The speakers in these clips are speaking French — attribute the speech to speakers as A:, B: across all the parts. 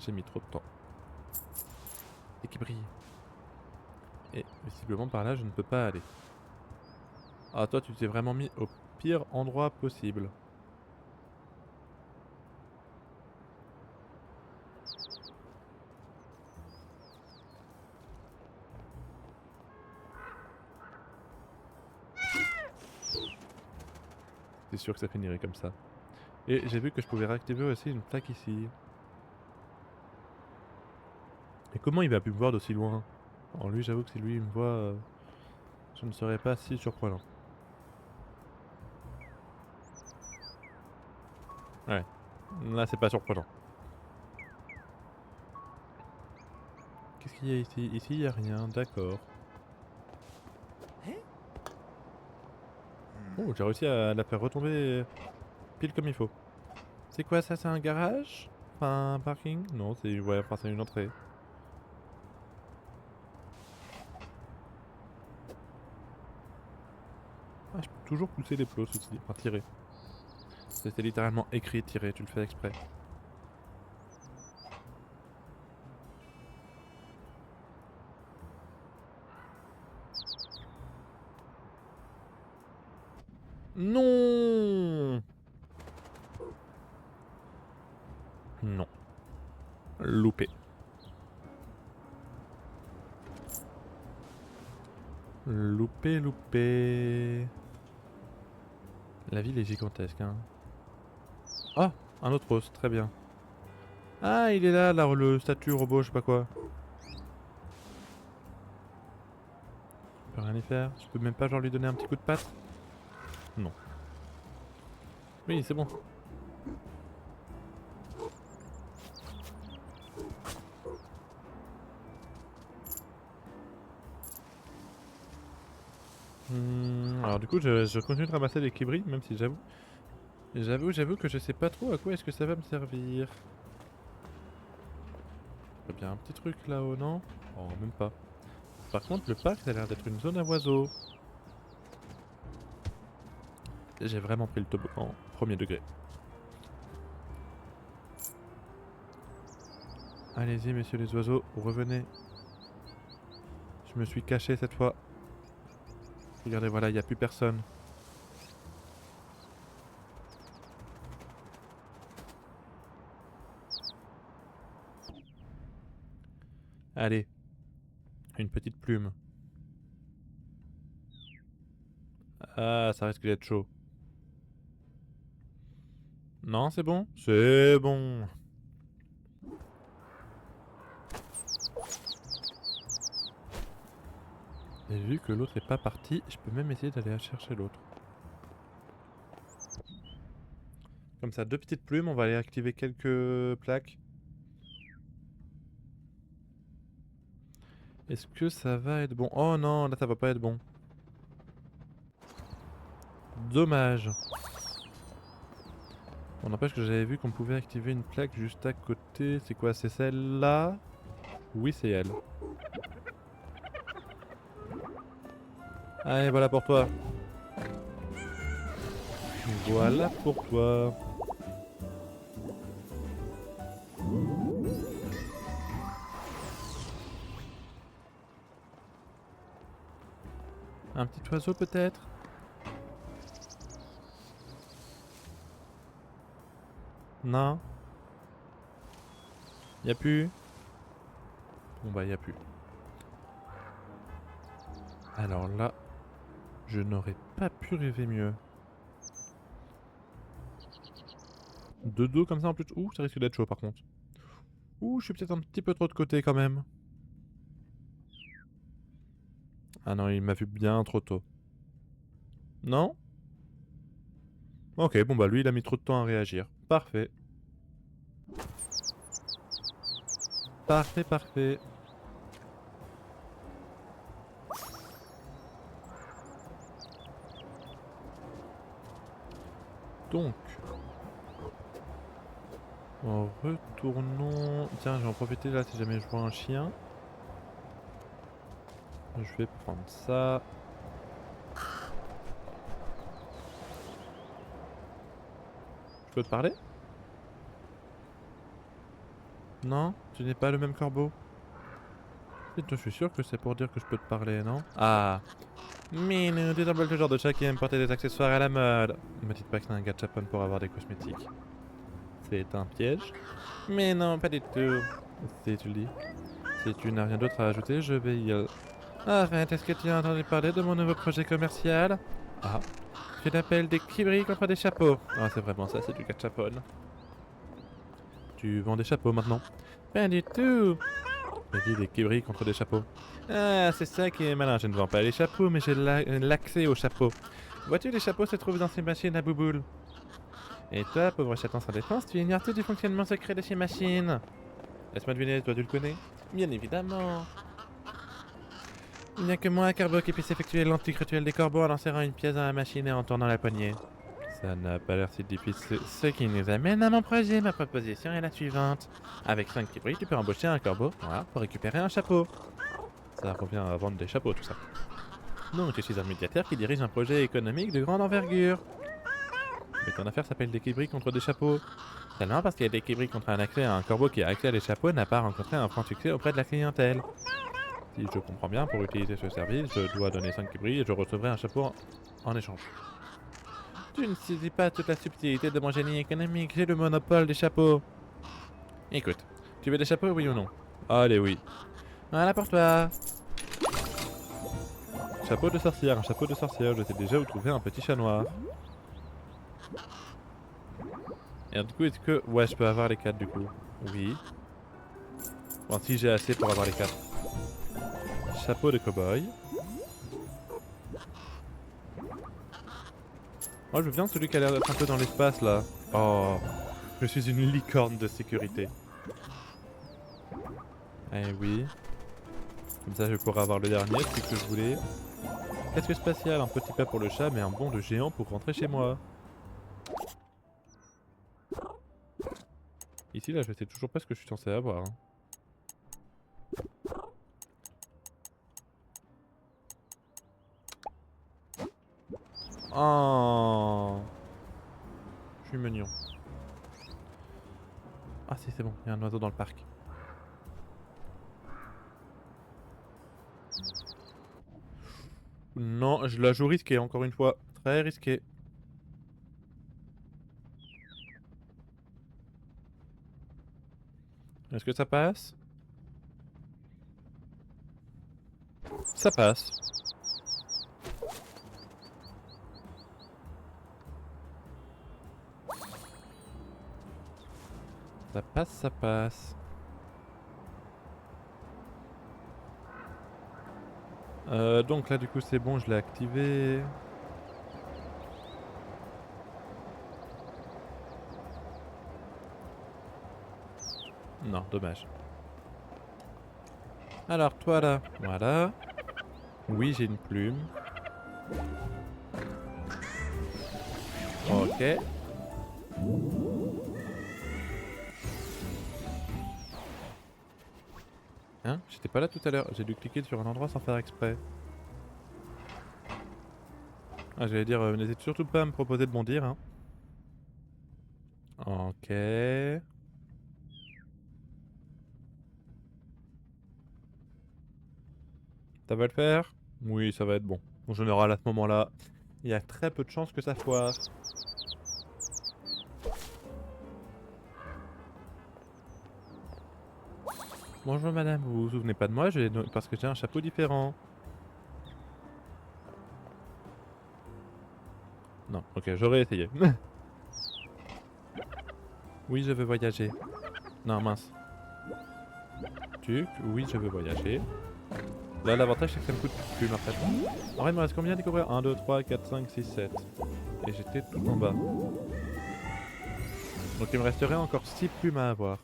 A: J'ai mis trop de temps. Et qui brille. Et visiblement par là je ne peux pas aller. Ah toi tu t'es vraiment mis au pire endroit possible. C'est sûr que ça finirait comme ça. Et j'ai vu que je pouvais réactiver aussi une plaque ici. Et comment il va pu me voir d'aussi loin? Alors lui j'avoue que si lui il me voit, je ne serais pas si surprenant. Ouais, là c'est pas surprenant. Qu'est-ce qu'il y a ici? Ici il y a rien, d'accord. Oh, j'ai réussi à la faire retomber pile comme il faut. C'est quoi ça? C'est un garage? Enfin un parking? Non, c'est ouais, enfin c'est une entrée. Ah, je peux toujours pousser les plots, ceci dit. Enfin tirer. C'était littéralement écrit tirer, tu le fais exprès. Non! Non. Loupé. Loupé, loupé. La ville est gigantesque, hein. Ah! Un autre os, très bien. Ah, il est là, le statut robot, je sais pas quoi. Je peux rien y faire. Je peux même pas genre lui donner un petit coup de patte? Non. Oui, c'est bon. Alors du coup, je continue de ramasser les kibris, même si j'avoue que je sais pas trop à quoi est-ce que ça va me servir. Il y a bien un petit truc là-haut, non? Oh, même pas. Par contre, le parc, ça a l'air d'être une zone à oiseaux. J'ai vraiment pris le toboggan premier degré. Allez-y, messieurs les oiseaux, revenez. Je me suis caché cette fois. Regardez, voilà, il n'y a plus personne. Allez, une petite plume. Ah, ça risque d'être chaud. Non, c'est bon? C'est bon. Et vu que l'autre est pas parti, je peux même essayer d'aller chercher l'autre. Comme ça, deux petites plumes, on va aller activer quelques plaques. Est-ce que ça va être bon? Oh non, là ça va pas être bon. Dommage. On n'empêche que j'avais vu qu'on pouvait activer une plaque juste à côté. C'est quoi? C'est celle-là? Oui, c'est elle. Allez, voilà pour toi. Voilà pour toi. Un petit oiseau peut-être? Non? Y'a plus? Bon bah y'a plus. Alors là, je n'aurais pas pu rêver mieux. De dos comme ça en plus. Ouh, ça risque d'être chaud par contre. Ouh, je suis peut-être un petit peu trop de côté quand même. Ah non, il m'a vu bien trop tôt. Non? Ok, bon bah lui il a mis trop de temps à réagir. Parfait. Parfait, parfait. Donc, retournons... Tiens, je vais en profiter là si jamais je vois un chien. Je vais prendre ça. Je peux te parler? Non? Tu n'es pas le même corbeau? Je suis sûr que c'est pour dire que je peux te parler, non? Ah! Minou, tu sembles le genre de chat qui aime porter des accessoires à la mode. Ne me dites pas que c'est un gachapon pour avoir des cosmétiques. C'est un piège? Mais non, pas du tout. Si tu le dis. Si tu n'as rien d'autre à ajouter, je vais y aller. Arrête, est-ce que tu as entendu parler de mon nouveau projet commercial? Ah. Je l'appelle des kibris contre des chapeaux. Ah, c'est vraiment ça, c'est du gachapon. Tu vends des chapeaux maintenant? Pas du tout. J'ai dit des kibris contre des chapeaux. Ah, c'est ça qui est malin. Je ne vends pas les chapeaux, mais j'ai l'accès aux chapeaux. Vois-tu, les chapeaux se trouvent dans ces machines à bouboule. Et toi, pauvre chaton sans défense, tu ignores tout du fonctionnement secret de ces machines. Laisse-moi deviner, toi tu le connais? Bien évidemment. Il n'y a que moi, Carbo, qui puisse effectuer l'antique rituel des corbeaux en insérant une pièce dans la machine et en tournant la poignée. Ça n'a pas l'air si difficile. Ce qui nous amène à mon projet. Ma proposition est la suivante. Avec 5 kibris, tu peux embaucher un corbeau, voilà, pour récupérer un chapeau. Ça revient à vendre des chapeaux, tout ça. Donc, je suis un médiateur qui dirige un projet économique de grande envergure. Mais ton affaire s'appelle des kibris contre des chapeaux. Seulement parce qu'il y a des kibris contre un accès à un corbeau qui a accès à des chapeaux n'a pas rencontré un franc succès auprès de la clientèle. Si je comprends bien, pour utiliser ce service, je dois donner 5 kibris et je recevrai un chapeau en échange. Tu ne saisis pas toute la subtilité de mon génie économique, j'ai le monopole des chapeaux. Écoute, tu veux des chapeaux, oui ou non? Allez, oui. Voilà pour toi. Chapeau de sorcière, un chapeau de sorcière, je sais déjà où trouver un petit chat noir. Et du coup, est-ce que... Ouais, je peux avoir les 4 du coup. Oui. Bon, si j'ai assez pour avoir les 4. Chapeau de cow-boy. Moi, je veux bien celui qui a l'air d'être un peu dans l'espace, là. Oh, je suis une licorne de sécurité. Eh oui. Comme ça, je pourrais avoir le dernier, c'est ce que je voulais. Casque spatial, un petit pas pour le chat, mais un bond de géant pour rentrer chez moi. Ici, là, je sais toujours pas ce que je suis censé avoir. Hein. Oh, je suis mignon. Ah si, c'est bon, il y a un oiseau dans le parc. Non, je la joue risqué, encore une fois. Très risqué. Est-ce que ça passe? Ça passe. Ça passe, ça passe. Donc là, du coup, c'est bon, je l'ai activé. Non, dommage. Alors, toi là, voilà. Oui, j'ai une plume. Ok. Hein? J'étais pas là tout à l'heure. J'ai dû cliquer sur un endroit sans faire exprès. Ah, j'allais dire, n'hésite surtout pas à me proposer de bondir, hein. Ok. Ça va le faire? Oui, ça va être bon. En général, à ce moment-là, il y a très peu de chances que ça foire. Bonjour madame, vous vous souvenez pas de moi? Parce que j'ai un chapeau différent. Non, ok, j'aurais essayé. Oui, je veux voyager. Non, mince. Oui, je veux voyager. Là, l'avantage, c'est que ça me coûte plus plumes, en fait. En vrai, il me reste combien à découvrir? 1, 2, 3, 4, 5, 6, 7. Et j'étais tout en bas. Donc il me resterait encore 6 plumes à avoir.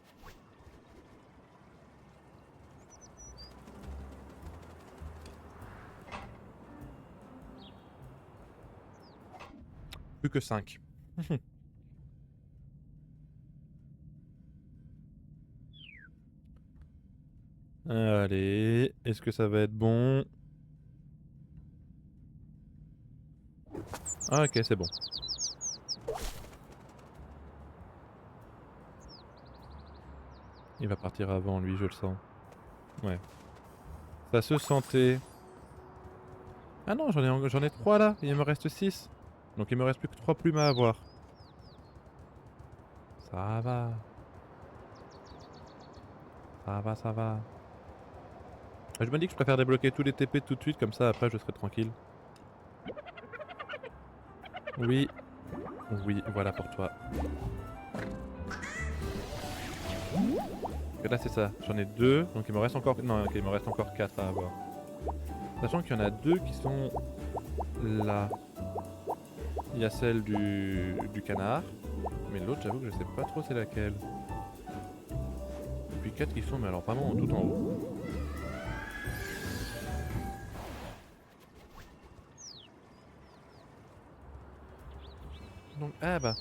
A: Plus que 5. Allez, est-ce que ça va être bon? Ah ok, c'est bon. Il va partir avant lui, je le sens. Ouais. Ça se sentait. Ah non, j'en ai 3 là, il me reste 6. Donc il me reste plus que 3 plumes à avoir. Ça va. Ça va, ça va. Je me dis que je préfère débloquer tous les TP tout de suite, comme ça après je serai tranquille. Oui. Oui, voilà pour toi. Et là c'est ça, j'en ai 2, donc il me reste encore... Non, ok, il me reste encore 4 à avoir. Sachant qu'il y en a 2 qui sont là. Il y a celle du canard, mais l'autre j'avoue que je sais pas trop c'est laquelle. Et puis 4 qui sont, mais alors vraiment tout en haut. Donc, ah bah.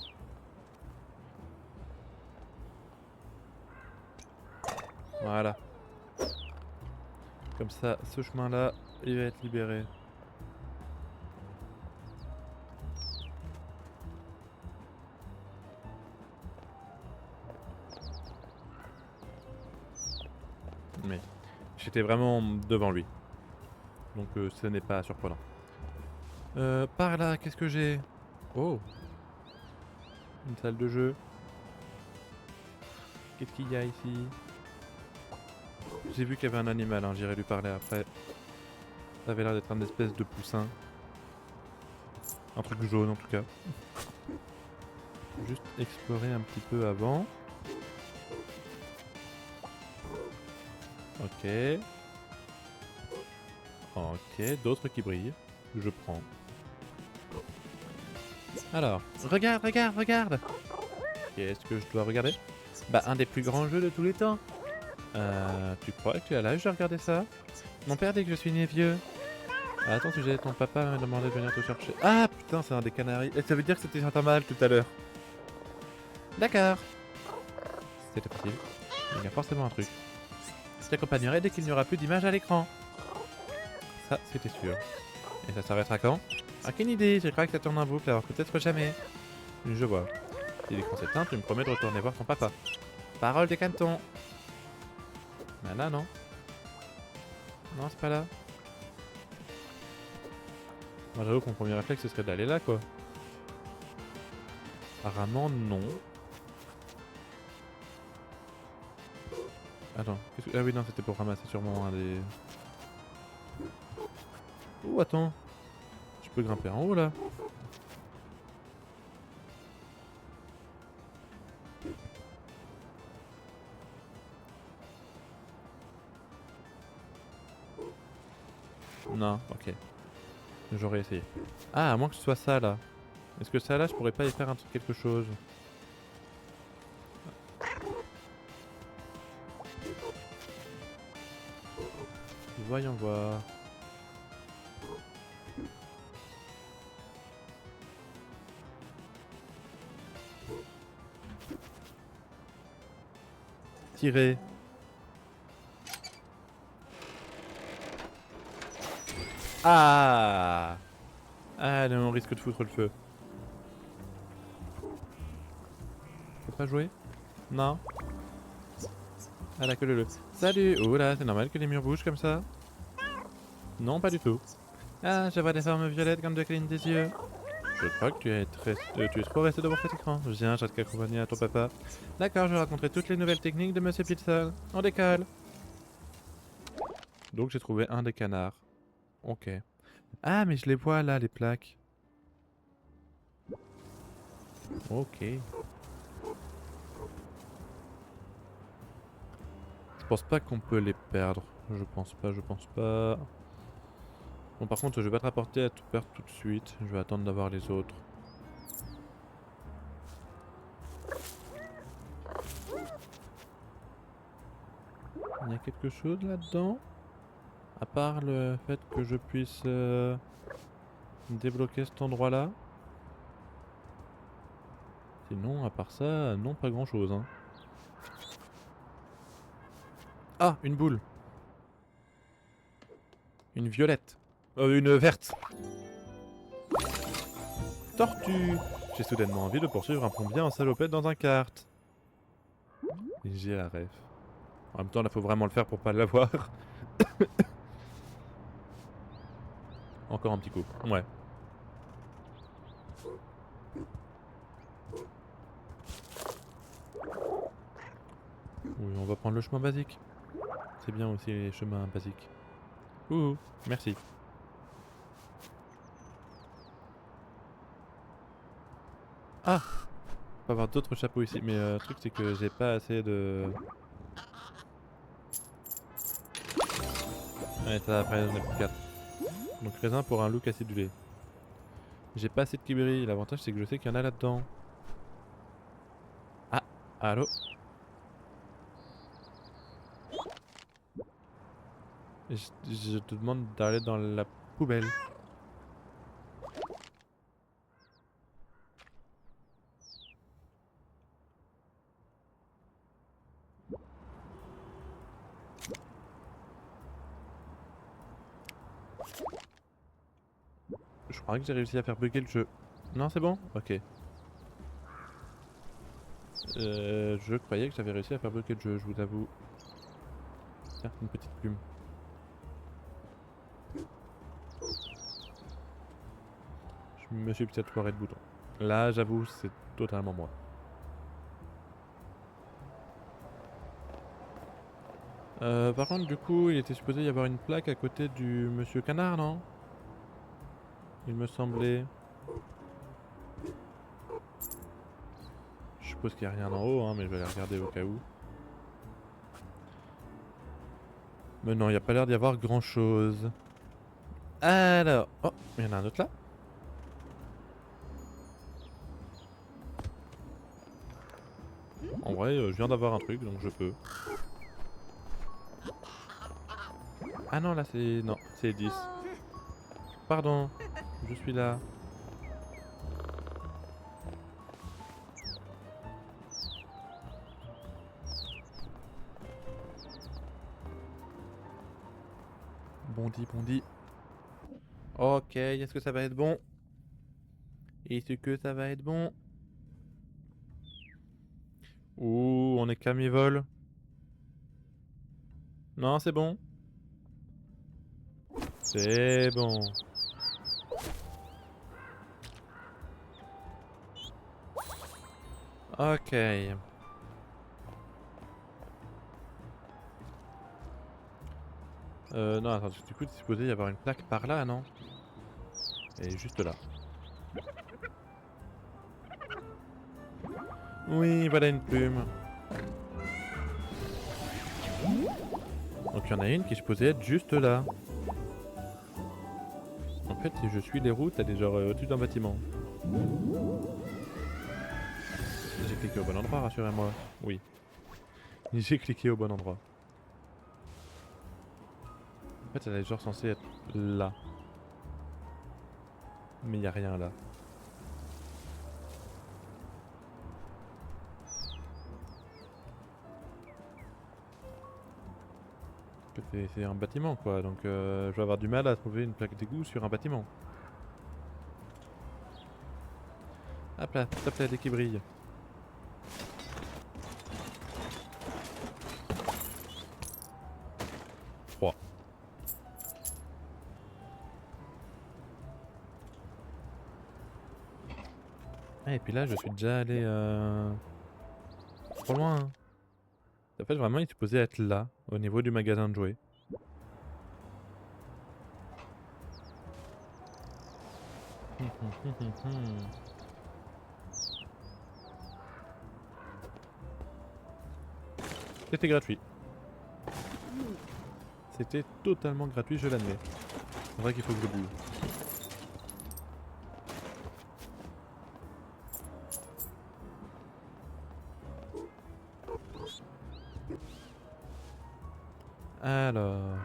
A: Voilà. Comme ça, ce chemin-là, il va être libéré. Mais j'étais vraiment devant lui. Donc ce n'est pas surprenant. Par là, qu'est-ce que j'ai? Oh, une salle de jeu. Qu'est-ce qu'il y a ici? J'ai vu qu'il y avait un animal, hein, j'irai lui parler après. Ça avait l'air d'être un espèce de poussin. Un truc jaune en tout cas. Juste explorer un petit peu avant. Ok. Ok, d'autres qui brillent. Je prends. Alors, regarde, regarde, regarde! Qu'est-ce que je dois regarder? Bah, un des plus grands jeux de tous les temps. Tu crois que tu as l'âge de regarder ça? Mon père dit que je suis né vieux. Attends, si j'avais ton papa m'a demandé de venir te chercher. Ah putain, c'est un des canaris. Et ça veut dire que c'était un mal tout à l'heure. D'accord. C'était facile. Il y a forcément un truc. Je t'accompagnerai dès qu'il n'y aura plus d'image à l'écran. Ça, c'était sûr. Et ça s'arrêtera quand? Aucune idée, je crois que ça tourne en boucle, alors peut-être jamais. Je vois. Si l'écran s'éteint, tu me promets de retourner voir ton papa. Parole de canton. Bah là, non. Non, c'est pas là. Moi, j'avoue que mon premier réflexe, ce serait d'aller là, quoi. Apparemment, non. Attends, ah oui, non, c'était pour ramasser sûrement un des... Oh, attends. Je peux grimper en haut, là. Non, ok. J'aurais essayé. Ah, à moins que ce soit ça, là. Est-ce que ça, là, je pourrais pas y faire quelque chose? Voyons voir. Tirer. Ah! Ah, là, on risque de foutre le feu. Faut pas jouer? Non? Ah, la queue le. Salut! Oh là, c'est normal que les murs bougent comme ça? Non, pas du tout. Ah, je vois des formes violettes comme de clignes des yeux. Je crois que tu es trop resté devant cet écran. Viens, je vais t'accompagner à ton papa. D'accord, je vais raconter toutes les nouvelles techniques de Monsieur Pilson. On décolle. Donc j'ai trouvé un des canards. Ok. Ah, mais je les vois là, les plaques. Ok. Je pense pas qu'on peut les perdre. Je pense pas, je pense pas. Bon, par contre, je vais pas te rapporter à tout perdre tout de suite. Je vais attendre d'avoir les autres. Il y a quelque chose là-dedans? À part le fait que je puisse débloquer cet endroit-là? Sinon, à part ça, non, pas grand-chose. Hein. Ah, une boule. Une violette. Une verte. Tortue. J'ai soudainement envie de poursuivre un plombier en salopette dans un kart. J'ai la ref. En même temps, là, faut vraiment le faire pour pas l'avoir. Encore un petit coup. Ouais. Oui, on va prendre le chemin basique. C'est bien aussi les chemins basiques. Ouh, merci. Ah! On peut avoir d'autres chapeaux ici, mais le truc c'est que j'ai pas assez de... Ouais, ça après j'en ai plus 4. Donc raisin pour un look acidulé. J'ai pas assez de kiberi, l'avantage c'est que je sais qu'il y en a là-dedans. Ah! Allô? Je te demande d'aller dans la poubelle. Je crois que j'ai réussi à faire bugger le jeu. Non, c'est bon? Ok. Je croyais que j'avais réussi à faire bugger le jeu, je vous avoue. Tiens, une petite plume. Je me suis peut-être foiré de bouton. Là, j'avoue, c'est totalement moi. Par contre, du coup, il était supposé y avoir une plaque à côté du Monsieur Canard, non? Il me semblait. Je suppose qu'il n'y a rien en haut, hein, mais je vais aller regarder au cas où. Mais non, il n'y a pas l'air d'y avoir grand chose. Alors... Oh, il y en a un autre là? En vrai, je viens d'avoir un truc, donc je peux. Ah non, là c'est... Non, c'est 10. Pardon, je suis là. Bondi, bondi. Ok, est-ce que ça va être bon? Est-ce que ça va être bon? Ouh, on est camivole. Non, c'est bon. C'est bon. Ok. Non, attends, du coup, c'est supposé y avoir une plaque par là, non? Elle est juste là. Oui, voilà une plume. Donc il y en a une qui est supposée être juste là. En fait, si je suis les routes, elle est genre au-dessus d'un bâtiment. J'ai cliqué au bon endroit, rassurez-moi. Oui. J'ai cliqué au bon endroit. En fait, elle est genre censée être là. Mais il n'y a rien là. C'est un bâtiment quoi, donc je vais avoir du mal à trouver une plaque d'égout sur un bâtiment. Hop là, s'il te plaît, dès qu'il brille. Froid. Ah, et puis là, je suis déjà allé trop loin. Hein. En fait, vraiment, il est supposé être là, au niveau du magasin de jouets. C'était gratuit. C'était totalement gratuit, je l'admets. C'est vrai qu'il faut que je bouge. Alors...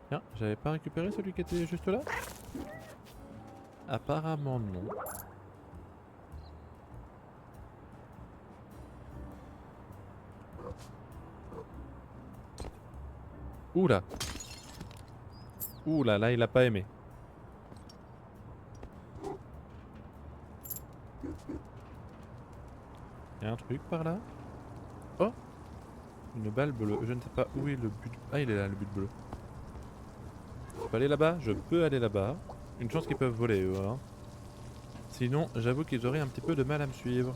A: Tiens, j'avais pas récupéré celui qui était juste là? Apparemment non. Oula. Oula, là il a pas aimé. Y'a un truc par là? Oh, Une balle bleue. Je ne sais pas où est le but. Ah, il est là, le but bleu. Je peux aller là-bas? Je peux aller là-bas. Une chance qu'ils peuvent voler, eux. Hein. Sinon, j'avoue qu'ils auraient un petit peu de mal à me suivre.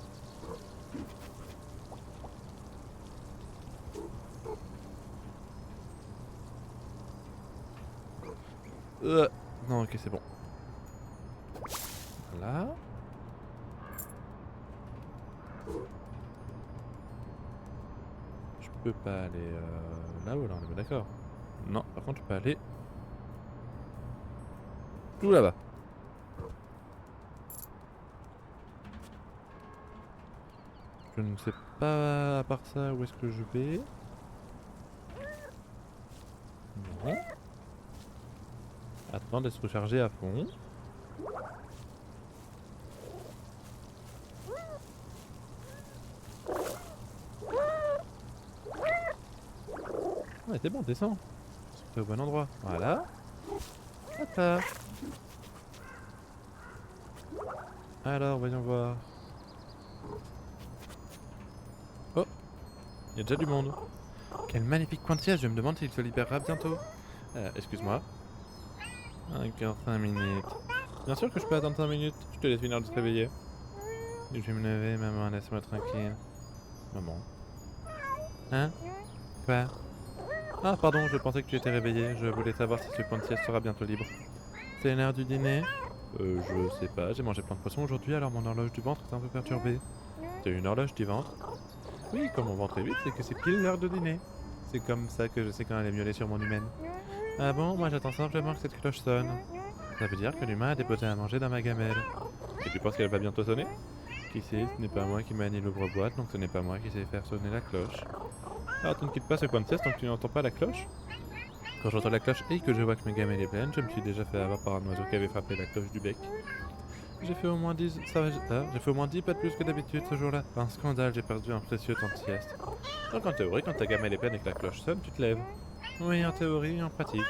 A: Non, ok, c'est bon. Voilà. Je peux pas aller là-haut, là, on est d'accord. Non, par contre, je peux aller tout là-bas. Je ne sais pas, à part ça, où est-ce que je vais. Non. Attends d'être rechargé à fond. Ouais, c'est bon, descends. T'es au bon endroit. Voilà. Hop. Alors, voyons voir. Oh, il y a déjà du monde. Quel magnifique coin de siège, je me demande s'il se libérera bientôt. Excuse-moi. Encore 5 minutes. Bien sûr que je peux attendre 5 minutes, je te laisse finir de te réveiller. Je vais me lever, maman, laisse-moi tranquille. Maman. Hein? Quoi? Ah, pardon, je pensais que tu étais réveillé. Je voulais savoir si ce coin de siège sera bientôt libre. C'est l'heure du dîner? Je sais pas, j'ai mangé plein de poissons aujourd'hui, alors mon horloge du ventre est un peu perturbée. T'as une horloge du ventre? Oui, quand mon ventre est vide, c'est que c'est pile l'heure de dîner. C'est comme ça que je sais quand elle est miaulée sur mon humaine. Ah bon, moi j'attends simplement que cette cloche sonne. Ça veut dire que l'humain a déposé à manger dans ma gamelle. Et tu penses qu'elle va bientôt sonner? Qui sait, ce n'est pas moi qui manie l'ouvre-boîte, donc ce n'est pas moi qui sais faire sonner la cloche. Alors tu ne quittes pas ce coin de sieste tant que tu n'entends pas la cloche? Quand j'entends la cloche et que je vois que ma gamelle est pleine, je me suis déjà fait avoir par un oiseau qui avait frappé la cloche du bec. J'ai fait au moins 10... j'ai fait au moins 10 pas de plus que d'habitude ce jour-là. Un scandale, j'ai perdu un précieux temps de sieste. Donc en théorie, quand ta gamelle est pleine et que la cloche sonne, tu te lèves. Oui, en théorie et en pratique.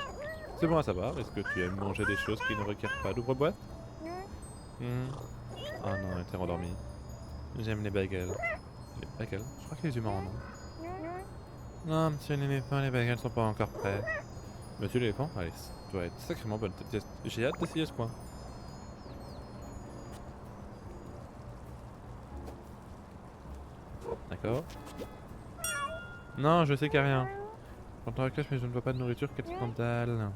A: C'est bon à savoir, est-ce que tu aimes manger des choses qui ne requièrent pas d'ouvre-boîte? Ah non, elle était endormie. J'aime les bagels. Les bagels? Je crois que les humains en ont. Non, monsieur l'éléphant, les bagels sont pas encore prêts. Monsieur l'éléphant? Allez, ça doit être sacrément bonne. J'ai hâte d'essayer ce coin. D'accord. Non, je sais qu'il n'y a rien. J'entends la cloche mais je ne vois pas de nourriture, quel scandale.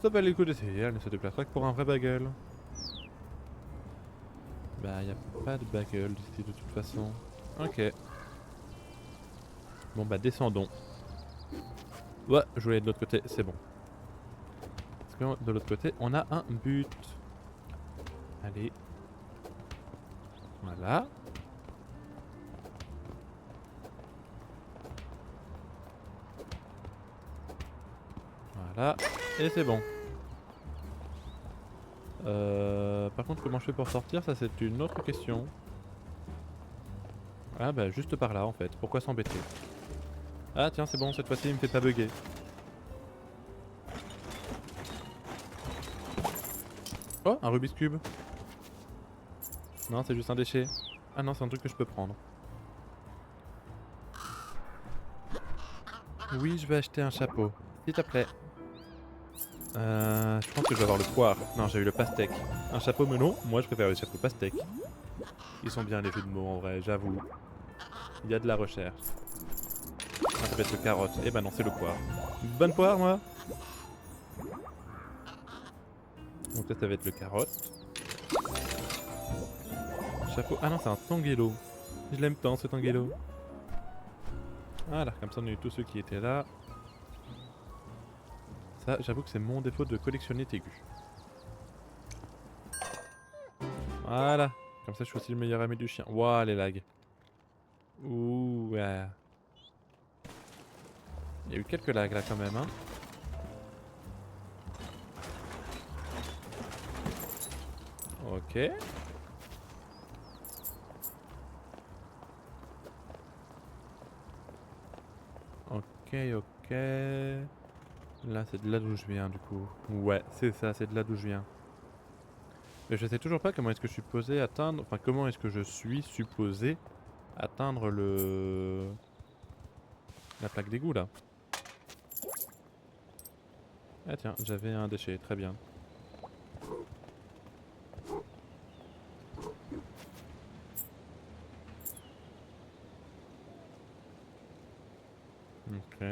A: Ça valait le coup d'essayer, elle ne se déplacera que pour un vrai bagel. Bah, y a pas de bagel ici de toute façon. Ok. Bon bah, descendons. Ouais, je voulais de l'autre côté, c'est bon. Parce que de l'autre côté, on a un but. Allez. Voilà. Voilà. Et c'est bon. Par contre, comment je fais pour sortir? Ça, c'est une autre question. Ah bah, juste par là en fait. Pourquoi s'embêter? Ah tiens, c'est bon, cette fois-ci, il me fait pas bugger. Oh, un Rubik's Cube. Non, c'est juste un déchet. Ah non, c'est un truc que je peux prendre. Oui, je vais acheter un chapeau. S'il te plaît. Je pense que je vais avoir le poire. Non, j'ai eu le pastèque. Un chapeau melon, moi je préfère les chapeaux pastèques. Ils sont bien les jeux de mots en vrai, j'avoue. Il y a de la recherche. Ah, ça va être le carotte. Eh ben non, c'est le poire. Bonne poire, moi. Donc là, ça va être le carotte. Chapeau. Ah non, c'est un tanguelo. Je l'aime tant, ce tanguelo. Voilà, comme ça on a eu tous ceux qui étaient là. Ça, j'avoue que c'est mon défaut de collectionner Tégu. Voilà. Comme ça, je suis aussi le meilleur ami du chien. Waouh, les lags. Ouh, ouais. Il y a eu quelques lags là quand même, hein. Ok. Ok, ok. Là, c'est de là d'où je viens du coup. Ouais, c'est ça, c'est de là d'où je viens. Mais je sais toujours pas comment est-ce que je suis supposé atteindre... Enfin, comment est-ce que je suis supposé atteindre le... La plaque d'égout là. Ah tiens, j'avais un déchet, très bien. Ok.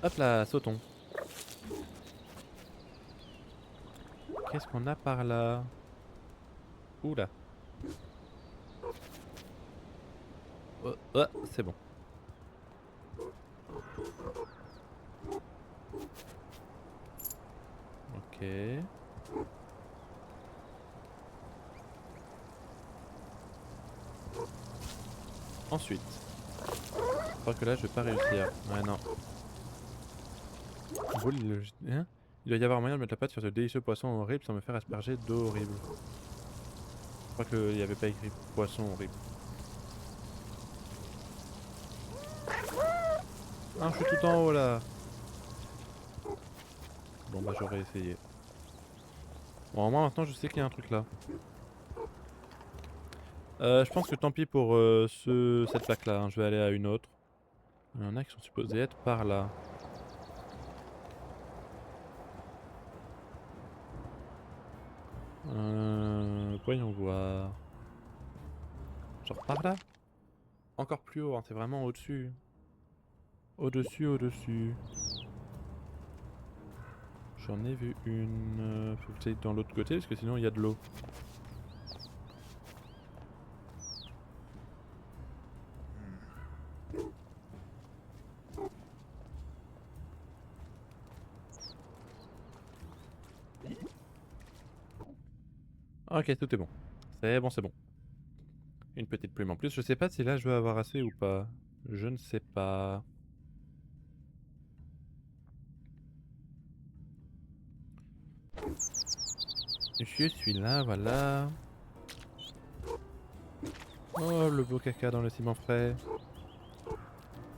A: Hop là, sautons. Qu'est-ce qu'on a par là? Oula. Oh, oh, c'est bon. Ok. Ensuite. Je crois que là je vais pas réussir. Ouais non. Hein, il doit y avoir moyen de mettre la patte sur ce délicieux poisson horrible sans me faire asperger d'eau horrible. Je crois qu'il n'y avait pas écrit poisson horrible. Ah, je suis tout en haut là. Bon bah j'aurais essayé. Bon, au moins maintenant je sais qu'il y a un truc là. Je pense que tant pis pour cette plaque là, hein. Je vais aller à une autre. Il y en a qui sont supposés être par là. Voyons voir. Genre par là? Encore plus haut, hein, c'est vraiment au-dessus. Au-dessus, au-dessus. J'en ai vu une. Faut que j'aille dans l'autre côté parce que sinon il y a de l'eau. Ok, tout est bon. C'est bon, c'est bon. Une petite plume en plus. Je sais pas si là je vais avoir assez ou pas. Je ne sais pas. Je suis là, voilà. Oh, le beau caca dans le ciment frais.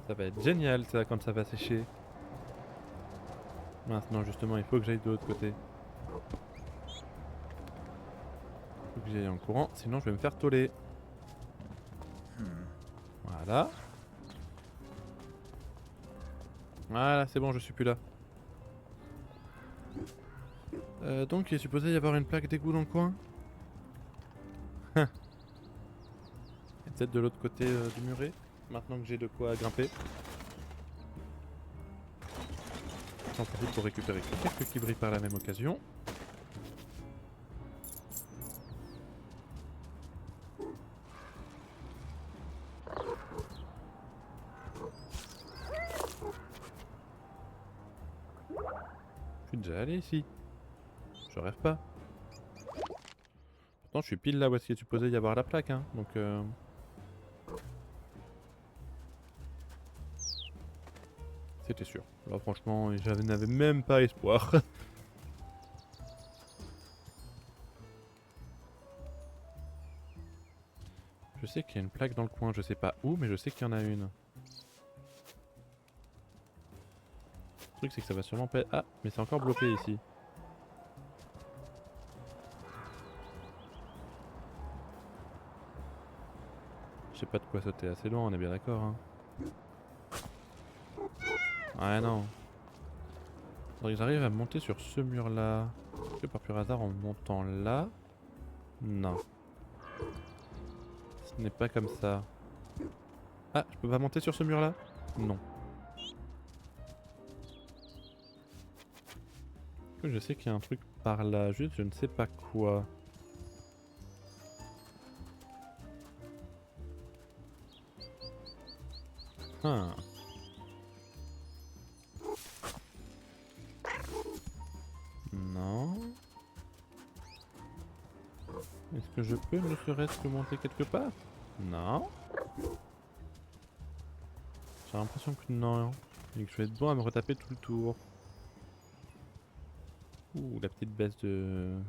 A: Ça va être génial ça quand ça va sécher. Maintenant justement il faut que j'aille de l'autre côté. Faut que j'aille en courant, sinon je vais me faire toller. Voilà. Voilà, c'est bon, je suis plus là. Donc il est supposé y avoir une plaque d'égout dans le coin. Et peut-être de l'autre côté du muret. Maintenant que j'ai de quoi grimper. J'en profite pour récupérer quelques qui brillent par la même occasion. Je suis déjà allé ici. Je rêve pas. Pourtant je suis pile là où est-ce qu'il est supposé y avoir la plaque, hein. Donc c'était sûr. Là franchement, je n'avais même pas espoir. Je sais qu'il y a une plaque dans le coin, je sais pas où, mais je sais qu'il y en a une. Le truc c'est que ça va sûrement pas... Ah, mais c'est encore bloqué ici. Je sais pas de quoi sauter assez loin, on est bien d'accord, hein. Ouais non. Faudrait que j'arrive à monter sur ce mur là. Est-ce que par pur hasard en montant là... Non. Ce n'est pas comme ça. Ah, je peux pas monter sur ce mur là? Non. Je sais qu'il y a un truc par là, juste je ne sais pas quoi. Ah. Non. Est-ce que je peux ne serait-ce que monter quelque part? Non. J'ai l'impression que non. Et que je vais être bon à me retaper tout le tour. Ouh, la petite baisse de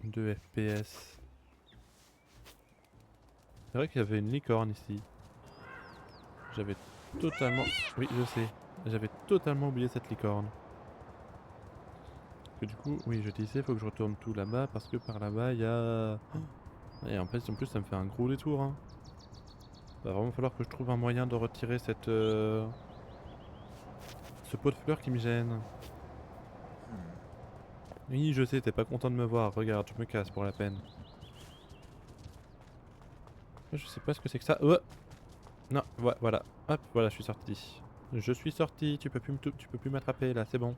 A: FPS. C'est vrai qu'il y avait une licorne ici. J'avais totalement... Oui, je sais. J'avais totalement oublié cette licorne. Que du coup, oui, je disais, faut que je retourne tout là-bas parce que par là-bas, il y a... Et en plus, ça me fait un gros détour. Hein. Va vraiment falloir que je trouve un moyen de retirer cette... ce pot de fleurs qui me gêne. Oui, je sais, t'es pas content de me voir. Regarde, je me casse pour la peine. Je sais pas ce que c'est que ça. Non, voilà. Hop, voilà, je suis sorti. Je suis sorti, tu peux plus m'attraper là, c'est bon.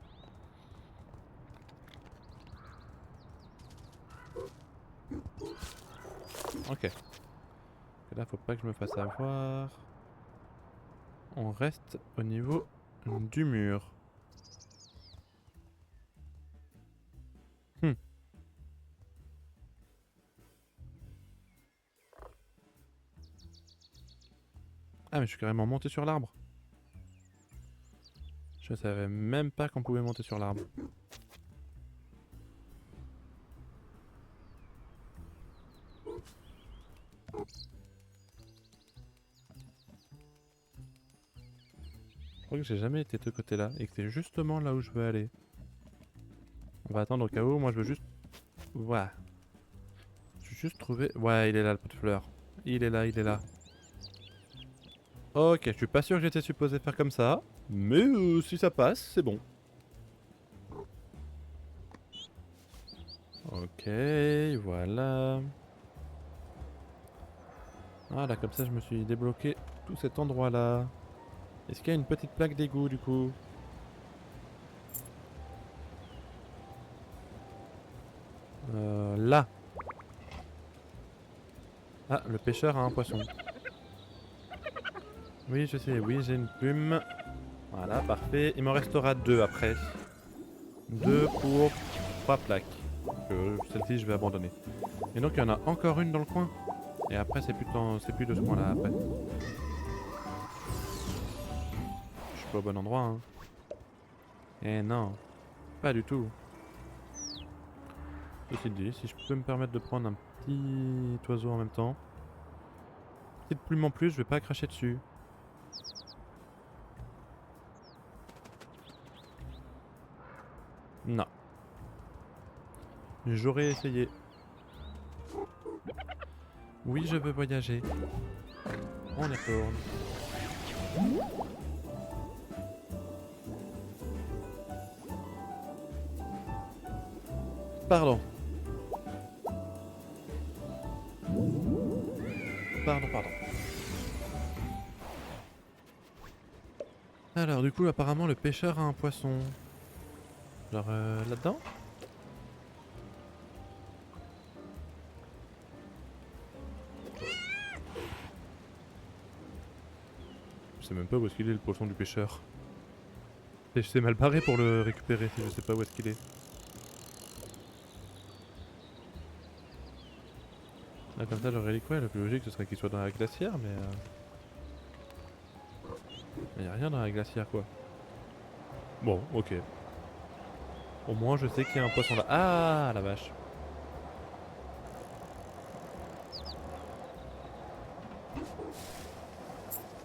A: Ok. Là, faut pas que je me fasse avoir. On reste au niveau du mur. Hmm. Ah, mais je suis carrément monté sur l'arbre. Je savais même pas qu'on pouvait monter sur l'arbre. Je crois que j'ai jamais été de ce côté-là et que c'est justement là où je veux aller. On va attendre au cas où, moi je veux juste... Ouais. Je veux juste trouver... Ouais, il est là le pot de fleurs. Il est là, il est là. Ok, je suis pas sûr que j'étais supposé faire comme ça. Mais si ça passe, c'est bon. Ok, voilà. Voilà, comme ça je me suis débloqué tout cet endroit-là. Est-ce qu'il y a une petite plaque d'égout du coup? Là. Ah, le pêcheur a un poisson. Oui, je sais, oui, j'ai une plume. Voilà, parfait. Il m'en restera 2 après. 2 pour 3 plaques. Celle-ci, je vais abandonner. Et donc, il y en a encore une dans le coin. Et après, c'est plus de ce coin-là après. Je suis pas au bon endroit, hein. Eh non, pas du tout. Ceci dit, si je peux me permettre de prendre un petit oiseau en même temps. Petite plume en plus, je vais pas cracher dessus. Non. J'aurais essayé. Oui, je veux voyager. On y retourne. Pardon. Pardon. Alors, du coup, apparemment, le pêcheur a un poisson. Genre là-dedans? Je sais même pas où est-ce qu'il est le poisson du pêcheur. Et je sais mal barré pour le récupérer si je sais pas où est-ce qu'il est. Là, comme ça, j'aurais dit quoi? Le plus logique, ce serait qu'il soit dans la glacière, mais... Mais y'a rien dans la glacière, quoi. Bon, ok. Au moins, je sais qu'il y a un poisson là. Ah, la vache.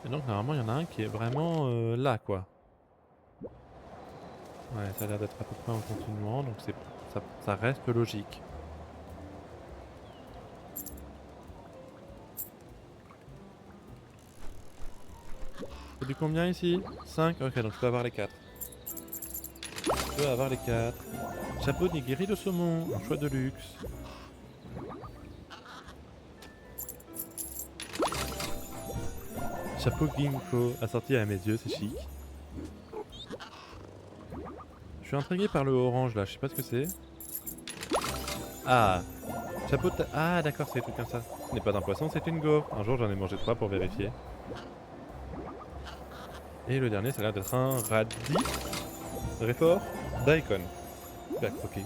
A: Et donc, normalement, il y en a un qui est vraiment là, quoi. Ouais, ça a l'air d'être à peu près en continuant, donc ça reste logique. C'est du combien ici? 5. Ok, donc je peux avoir les 4. Je peux avoir les 4. Chapeau nigiri de saumon, un choix de luxe. Chapeau ginkgo, assorti à mes yeux, c'est chic. Je suis intrigué par le orange là, je sais pas ce que c'est. Ah, ah d'accord, c'est des trucs comme ça. Ce n'est pas un poisson, c'est une gaufre. Un jour j'en ai mangé 3 pour vérifier. Et le dernier, ça a l'air d'être un radis réfort daikon. Bah, ok.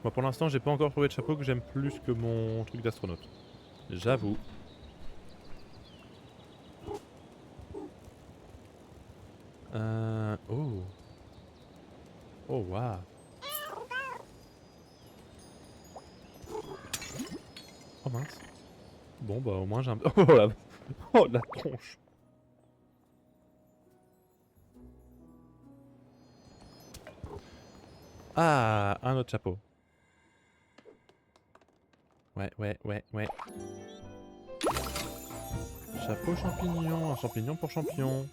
A: Moi pour l'instant, j'ai pas encore trouvé de chapeau que j'aime plus que mon truc d'astronaute. J'avoue. Oh. Oh, waouh. Oh mince. Bon, bah au moins j'ai un... Oh la... Oh la tronche. Ah, un autre chapeau. Ouais. chapeau champignon, un champignon pour champion.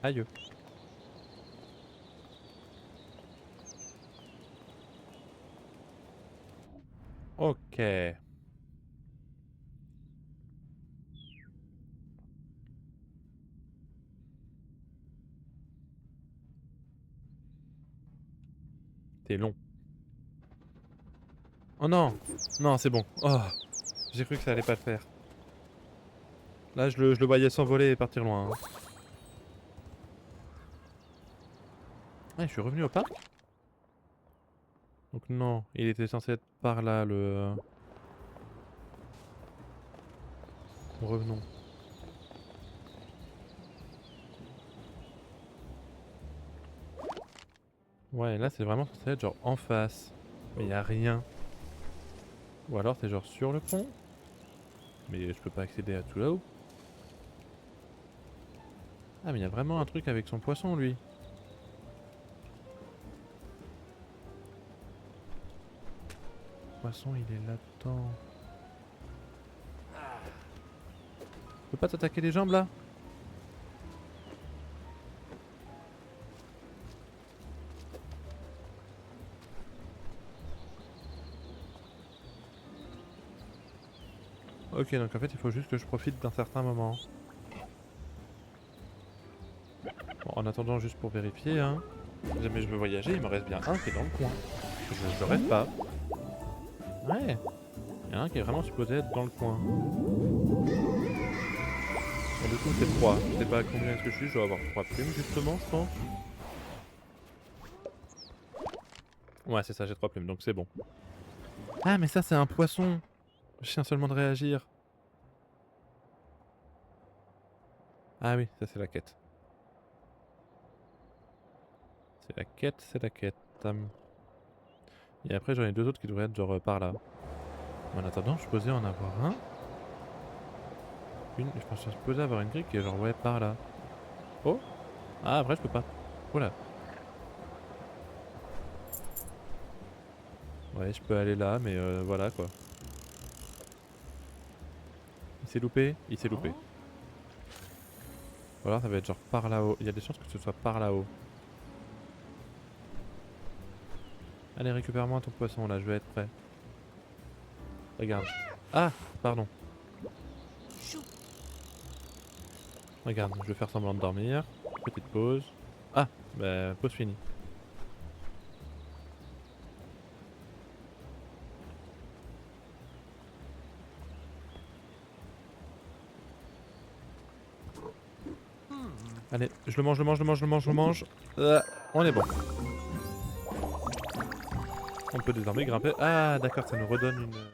A: Aïe. Ok. T'es long. Oh non! Non, c'est bon. Oh! J'ai cru que ça allait pas le faire. Là, je le voyais s'envoler et partir loin. Hein. Ah, je suis revenu au parc? Donc non, il était censé être par là, le... Revenons. Ouais, là c'est vraiment censé être genre en face. Mais y a rien. Ou alors c'est genre sur le pont. Mais je peux pas accéder à tout là-haut. Ah mais y a vraiment un truc avec son poisson lui. Le poisson il est là-dedans. Tu peux pas t'attaquer les jambes là? Ok, donc en fait il faut juste que je profite d'un certain moment. Bon, en attendant juste pour vérifier hein. Si jamais je veux voyager, il me reste bien un qui est dans le coin. Je reste pas. Ouais. Il y en a un qui est vraiment supposé être dans le coin. Bon, du coup c'est 3. Je sais pas à combien est-ce que je suis, je dois avoir 3 plumes justement je pense. Ouais c'est ça, j'ai 3 plumes donc c'est bon. Ah mais ça c'est un poisson. Je viens seulement de réagir. Ah oui, ça c'est la quête. C'est la quête, c'est la quête. Et après j'en ai 2 autres qui devraient être genre par là. En attendant, je suis supposé en avoir un. Je pense que je suis supposé avoir une grille qui est genre ouais par là. Oh! Ah après je peux pas. Oh là. Ouais, je peux aller là, mais voilà quoi. Il s'est loupé? Il s'est loupé. Ou alors ça va être genre par là-haut. Il y a des chances que ce soit par là-haut. Allez, récupère-moi ton poisson là, je vais être prêt. Regarde. Ah! Pardon. Regarde, je vais faire semblant de dormir. Petite pause. Ah! Bah, pause finie. Allez, je le mange, je le mange, je le mange, je le mange, je le mange. On est bon. On peut désormais grimper. Ah, d'accord, ça nous redonne une...